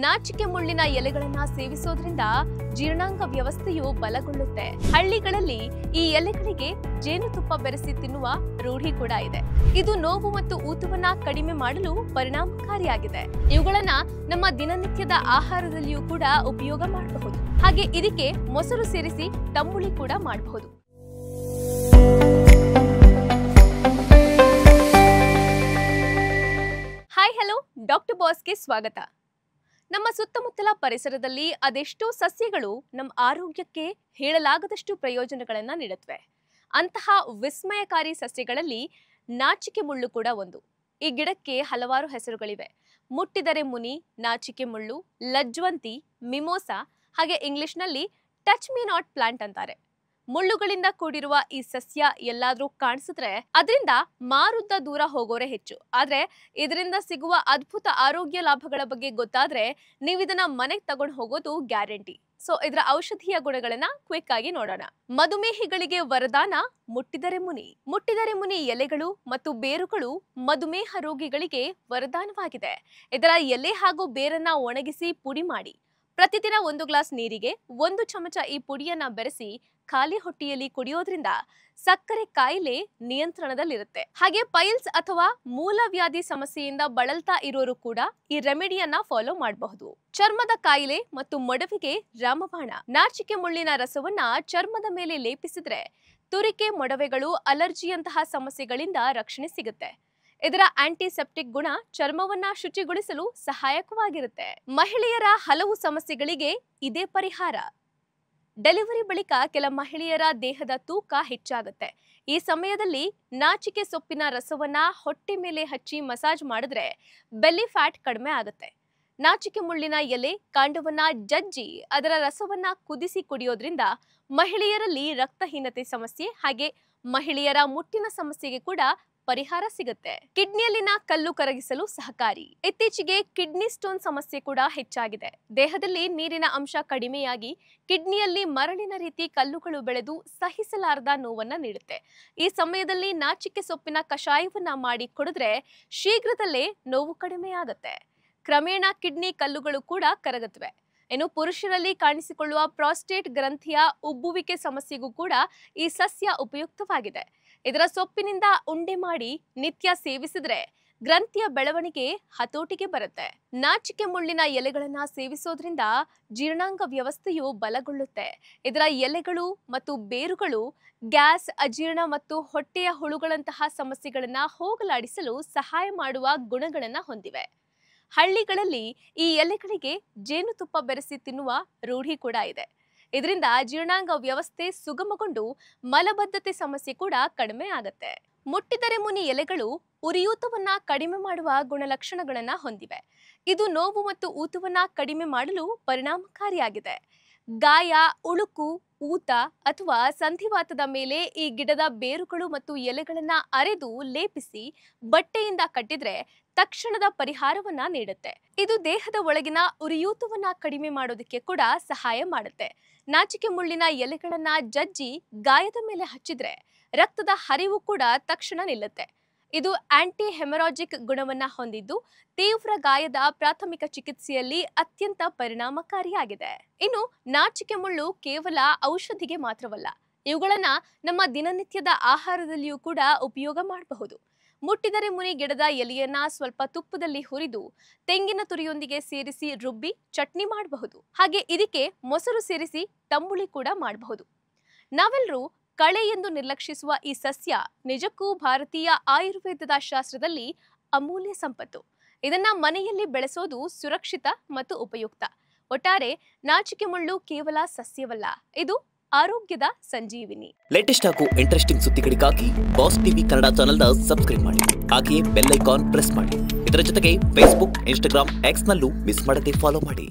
ನಾಚಿಕೆ ಮುಳ್ಳಿನ ಎಲೆಗಳನ್ನ ಸೇವಿಸೋದ್ರಿಂದ ಜೀರ್ಣಾಂಗ ವ್ಯವಸ್ಥೆಯು ಬಲಗೊಳ್ಳುತ್ತೆ. ಹಳ್ಳಿಗಳಲ್ಲಿ ಈ ಎಲೆಗಳಿಗೆ ಜೇನುತುಪ್ಪ ಬೆರೆಸಿ ತಿನ್ನುವ ರೂಢಿ ಕೂಡ ಇದೆ. ಇದು ನೋವು ಮತ್ತು ಊತವನ್ನ ಕಡಿಮೆ ಮಾಡಲು ಪರಿಣಾಮಕಾರಿಯಾಗಿದೆ. ಇವುಗಳನ್ನ ನಮ್ಮ ದಿನನಿತ್ಯದ ಆಹಾರದಲ್ಲಿಯೂ ಕೂಡ ಉಪಯೋಗ ಮಾಡಬಹುದು. ಹಾಗೆ ಇದಕ್ಕೆ ಮೊಸರು ಸೇರಿಸಿ ತಂಬುಳಿ ಕೂಡ ಮಾಡಬಹುದು. ಹಾಯ್ ಹಲೋ, ಡಾಕ್ಟರ್ ಬಾಸ್ಗೆ ಸ್ವಾಗತ. ನಮ್ಮ ಸುತ್ತಮುತ್ತಲ ಪರಿಸರದಲ್ಲಿ ಅದೆಷ್ಟೋ ಸಸ್ಯಗಳು ನಮ್ಮ ಆರೋಗ್ಯಕ್ಕೆ ಹೇಳಲಾಗದಷ್ಟು ಪ್ರಯೋಜನಗಳನ್ನು ನೀಡುತ್ತವೆ. ಅಂತಹ ವಿಸ್ಮಯಕಾರಿ ಸಸ್ಯಗಳಲ್ಲಿ ನಾಚಿಕೆ ಮುಳ್ಳು ಕೂಡ ಒಂದು. ಈ ಗಿಡಕ್ಕೆ ಹಲವಾರು ಹೆಸರುಗಳಿವೆ. ಮುಟ್ಟಿದರೆ ಮುನಿ, ನಾಚಿಕೆ ಮುಳ್ಳು, ಲಜ್ವಂತಿ, ಮಿಮೋಸಾ, ಹಾಗೆ ಇಂಗ್ಲಿಷ್ನಲ್ಲಿ ಟಚ್ ಮೀ ನಾಟ್ ಪ್ಲಾಂಟ್ ಅಂತಾರೆ. ಮುಳ್ಳುಗಳಿಂದ ಕೂಡಿರುವ ಈ ಸಸ್ಯ ಎಲ್ಲಾದ್ರೂ ಕಾಣಿಸಿದ್ರೆ ಅದರಿಂದ ಮಾರುದ್ದ ದೂರ ಹೋಗೋರೆ ಹೆಚ್ಚು. ಆದ್ರೆ ಇದರಿಂದ ಸಿಗುವ ಅದ್ಭುತ ಆರೋಗ್ಯ ಲಾಭಗಳ ಬಗ್ಗೆ ಗೊತ್ತಾದ್ರೆ ನೀವಿದನ್ನ ಮನೆಗೆ ತಗೊಂಡು ಹೋಗೋದು ಗ್ಯಾರಂಟಿ. ಸೊ ಇದರ ಔಷಧೀಯ ಗುಣಗಳನ್ನ ಕ್ವಿಕ್ ಆಗಿ ನೋಡೋಣ. ಮಧುಮೇಹಿಗಳಿಗೆ ವರದಾನ ಮುಟ್ಟಿದರೆ ಮುನಿ. ಮುಟ್ಟಿದರೆ ಮುನಿ ಎಲೆಗಳು ಮತ್ತು ಬೇರುಗಳು ಮಧುಮೇಹ ರೋಗಿಗಳಿಗೆ ವರದಾನವಾಗಿದೆ. ಇದರ ಎಲೆ ಹಾಗೂ ಬೇರನ್ನ ಒಣಗಿಸಿ ಪುಡಿ ಮಾಡಿ ಪ್ರತಿದಿನ 1 ಗ್ಲಾಸ್ ನೀರಿಗೆ 1 ಚಮಚ ಈ ಪುಡಿಯನ್ನ ಬೆರೆಸಿ ಖಾಲಿ ಹೊಟ್ಟೆಯಲ್ಲಿ ಕುಡಿಯೋದ್ರಿಂದ ಸಕ್ಕರೆ ಕಾಯಿಲೆ ನಿಯಂತ್ರಣದಲ್ಲಿರುತ್ತೆ. ಹಾಗೆ ಪೈಲ್ಸ್ ಅಥವಾ ಮೂಲವ್ಯಾಧಿ ಸಮಸ್ಯೆಯಿಂದ ಬಳಲ್ತಾ ಇರೋರು ಕೂಡ ಈ ರೆಮಿಡಿಯನ್ನ ಫಾಲೋ ಮಾಡಬಹುದು. ಚರ್ಮದ ಕಾಯಿಲೆ ಮತ್ತು ಮೊಡವೆಗೆ ರಾಮಬಾಣ. ನಾಚಿಕೆ ಮುಳ್ಳಿನ ರಸವನ್ನ ಚರ್ಮದ ಮೇಲೆ ಲೇಪಿಸಿದ್ರೆ ತುರಿಕೆ, ಮೊಡವೆಗಳು, ಅಲರ್ಜಿಯಂತಹ ಸಮಸ್ಯೆಗಳಿಂದ ರಕ್ಷಣೆ ಸಿಗುತ್ತೆ. ಇದರ ಆಂಟಿಸೆಪ್ಟಿಕ್ ಗುಣ ಚರ್ಮವನ್ನ ಶುಚಿಗೊಳಿಸಲು ಸಹಾಯಕವಾಗಿರುತ್ತೆ. ಮಹಿಳೆಯರ ಹಲವು ಸಮಸ್ಯೆಗಳಿಗೆ ಇದೇ ಪರಿಹಾರ. ಡೆಲಿವರಿ ಬಳಿಕ ಕೆಲ ಮಹಿಳೆಯರ ದೇಹದ ತೂಕ ಹೆಚ್ಚಾಗುತ್ತೆ. ಈ ಸಮಯದಲ್ಲಿ ನಾಚಿಕೆ ಸೊಪ್ಪಿನ ರಸವನ್ನ ಹೊಟ್ಟೆ ಮೇಲೆ ಹಚ್ಚಿ ಮಸಾಜ್ ಮಾಡಿದ್ರೆ ಬೆಲ್ಲಿ ಫ್ಯಾಟ್ ಕಡಿಮೆ ಆಗುತ್ತೆ. ನಾಚಿಕೆ ಮುಳ್ಳಿನ ಎಲೆ ಕಾಂಡವನ್ನ ಜಜ್ಜಿ ಅದರ ರಸವನ್ನ ಕುದಿಸಿ ಕುಡಿಯೋದ್ರಿಂದ ಮಹಿಳೆಯರಲ್ಲಿ ರಕ್ತಹೀನತೆ ಸಮಸ್ಯೆ ಹಾಗೆ ಮಹಿಳೆಯರ ಮುಟ್ಟಿನ ಸಮಸ್ಯೆಗೆ ಕೂಡ ಪರಿಹಾರ ಸಿಗುತ್ತೆ. ಕಿಡ್ನಿಯಲ್ಲಿನ ಕಲ್ಲು ಕರಗಿಸಲು ಸಹಕಾರಿ. ಇತ್ತೀಚೆಗೆ ಕಿಡ್ನಿ ಸ್ಟೋನ್ ಸಮಸ್ಯೆ ಕೂಡ ಹೆಚ್ಚಾಗಿದೆ. ದೇಹದಲ್ಲಿ ನೀರಿನ ಅಂಶ ಕಡಿಮೆಯಾಗಿ ಕಿಡ್ನಿಯಲ್ಲಿ ಮರಳಿನ ರೀತಿ ಕಲ್ಲುಗಳು ಬೆಳೆದು ಸಹಿಸಲಾರದ ನೋವನ್ನ ನೀಡುತ್ತೆ. ಈ ಸಮಯದಲ್ಲಿ ನಾಚಿಕೆ ಸೊಪ್ಪಿನ ಕಷಾಯವನ್ನ ಮಾಡಿ ಕುಡಿದ್ರೆ ಶೀಘ್ರದಲ್ಲೇ ನೋವು ಕಡಿಮೆಯಾಗುತ್ತೆ. ಕ್ರಮೇಣ ಕಿಡ್ನಿ ಕಲ್ಲುಗಳು ಕೂಡ ಕರಗುತ್ತವೆ. ಇನ್ನು ಪುರುಷರಲ್ಲಿ ಕಾಣಿಸಿಕೊಳ್ಳುವ ಪ್ರಾಸ್ಟೇಟ್ ಗ್ರಂಥಿಯ ಉಬ್ಬುವಿಕೆ ಸಮಸ್ಯೆಗೂ ಕೂಡ ಈ ಸಸ್ಯ ಉಪಯುಕ್ತವಾಗಿದೆ. ಇದರ ಸೊಪ್ಪಿನಿಂದ ಉಂಡೆ ಮಾಡಿ ನಿತ್ಯ ಸೇವಿಸಿದ್ರೆ ಗ್ರಂಥಿಯ ಬೆಳವಣಿಗೆ ಹತೋಟಿಗೆ ಬರುತ್ತೆ. ನಾಚಿಕೆ ಮುಳ್ಳಿನ ಎಲೆಗಳನ್ನ ಸೇವಿಸೋದ್ರಿಂದ ಜೀರ್ಣಾಂಗ ವ್ಯವಸ್ಥೆಯು ಬಲಗೊಳ್ಳುತ್ತೆ. ಇದರ ಎಲೆಗಳು ಮತ್ತು ಬೇರುಗಳು ಗ್ಯಾಸ್, ಅಜೀರ್ಣ ಮತ್ತು ಹೊಟ್ಟೆಯ ಹುಳುಗಳಂತಹ ಸಮಸ್ಯೆಗಳನ್ನ ಹೋಗಲಾಡಿಸಲು ಸಹಾಯ ಮಾಡುವ ಗುಣಗಳನ್ನ ಹೊಂದಿವೆ. ಹಳ್ಳಿಗಳಲ್ಲಿ ಈ ಎಲೆಗಳಿಗೆ ಜೇನುತುಪ್ಪ ಬೆರೆಸಿ ತಿನ್ನುವ ರೂಢಿ ಕೂಡ ಇದೆ. ಇದರಿಂದ ಜೀರ್ಣಾಂಗ ವ್ಯವಸ್ಥೆ ಸುಗಮಗೊಂಡು ಮಲಬದ್ಧತೆ ಸಮಸ್ಯೆ ಕೂಡ ಕಡಿಮೆ ಆಗುತ್ತೆ. ಮುಟ್ಟಿದರೆ ಮುನಿ ಎಲೆಗಳು ಉರಿಯೂತವನ್ನ ಕಡಿಮೆ ಮಾಡುವ ಗುಣಲಕ್ಷಣಗಳನ್ನ ಹೊಂದಿವೆ. ಇದು ನೋವು ಮತ್ತು ಊತವನ್ನ ಕಡಿಮೆ ಮಾಡಲು ಪರಿಣಾಮಕಾರಿಯಾಗಿದೆ. ಗಾಯ, ಉಳುಕು, ಊತ ಅಥವಾ ಸಂಧಿವಾತದ ಮೇಲೆ ಈ ಗಿಡದ ಬೇರುಗಳು ಮತ್ತು ಎಲೆಗಳನ್ನ ಅರೆದು ಲೇಪಿಸಿ ಬಟ್ಟೆಯಿಂದ ಕಟ್ಟಿದ್ರೆ ತಕ್ಷಣದ ಪರಿಹಾರವನ್ನ ನೀಡುತ್ತೆ. ಇದು ದೇಹದ ಒಳಗಿನ ಉರಿಯೂತವನ್ನ ಕಡಿಮೆ ಮಾಡೋದಕ್ಕೆ ಕೂಡ ಸಹಾಯ ಮಾಡುತ್ತೆ. ನಾಚಿಕೆ ಮುಳ್ಳಿನ ಎಲೆಗಳನ್ನ ಜಜ್ಜಿ ಗಾಯದ ಮೇಲೆ ಹಚ್ಚಿದ್ರೆ ರಕ್ತದ ಹರಿವು ಕೂಡ ತಕ್ಷಣ ನಿಲ್ಲುತ್ತೆ. ಇದು ಆಂಟಿ ಹೆಮರಾಜಿಕ್ ಗುಣವನ್ನ ಹೊಂದಿದ್ದು ತೀವ್ರ ಗಾಯದ ಪ್ರಾಥಮಿಕ ಚಿಕಿತ್ಸೆಯಲ್ಲಿ ಅತ್ಯಂತ ಪರಿಣಾಮಕಾರಿಯಾಗಿದೆ. ಇನ್ನು ನಾಚಿಕೆ ಮುಳ್ಳು ಕೇವಲ ಔಷಧಿಗೆ ಮಾತ್ರವಲ್ಲ, ಇವುಗಳನ್ನ ನಮ್ಮ ದಿನನಿತ್ಯದ ಆಹಾರದಲ್ಲಿಯೂ ಕೂಡ ಉಪಯೋಗ ಮಾಡಬಹುದು. ಮುಟ್ಟಿದರೆ ಮುನಿ ಗಿಡದ ಎಲೆಯನ್ನ ಸ್ವಲ್ಪ ತುಪ್ಪದಲ್ಲಿ ಹುರಿದು ತೆಂಗಿನ ತುರಿಯೊಂದಿಗೆ ಸೇರಿಸಿ ರುಬ್ಬಿ ಚಟ್ನಿ ಮಾಡಬಹುದು. ಹಾಗೆ ಇದಕ್ಕೆ ಮೊಸರು ಸೇರಿಸಿ ತಂಬುಳಿ ಕೂಡ ಮಾಡಬಹುದು. ನಾವೆಲ್ಲರೂ ಕಳೆ ಎಂದು ನಿರ್ಲಕ್ಷಿಸುವ ಈ ಸಸ್ಯ ನಿಜಕ್ಕೂ ಭಾರತೀಯ ಆಯುರ್ವೇದದ ಶಾಸ್ತ್ರದಲ್ಲಿ ಅಮೂಲ್ಯ ಸಂಪತ್ತು. ಇದನ್ನ ಮನೆಯಲ್ಲಿ ಬೆಳೆಸೋದು ಸುರಕ್ಷಿತ ಮತ್ತು ಉಪಯುಕ್ತ. ಒಟ್ಟಾರೆ ನಾಚಿಕೆ ಮುಳ್ಳು ಕೇವಲ ಸಸ್ಯವಲ್ಲ, ಇದು ಆರೋಗ್ಯದ ಸಂಜೀವಿನಿ. ಲೇಟೆಸ್ಟ್ ಹಾಗೂ ಇಂಟ್ರೆಸ್ಟಿಂಗ್ ಸುದ್ದಿಗಳಿಗಾಗಿ ಬಾಸ್ ಟಿವಿ ಕನ್ನಡ ಚಾನೆಲ್ನ ಸಬ್ಸ್ಕ್ರೈಬ್ ಮಾಡಿ. ಹಾಗೆಯೇ ಬೆಲ್ ಐಕಾನ್ ಪ್ರೆಸ್ ಮಾಡಿ. ಇದರ ಜೊತೆಗೆ ಫೇಸ್ಬುಕ್, ಇನ್ಸ್ಟಾಗ್ರಾಮ್, ಎಕ್ಸ್ ನಲ್ಲೂ ಮಿಸ್ ಮಾಡದೆ ಫಾಲೋ ಮಾಡಿ.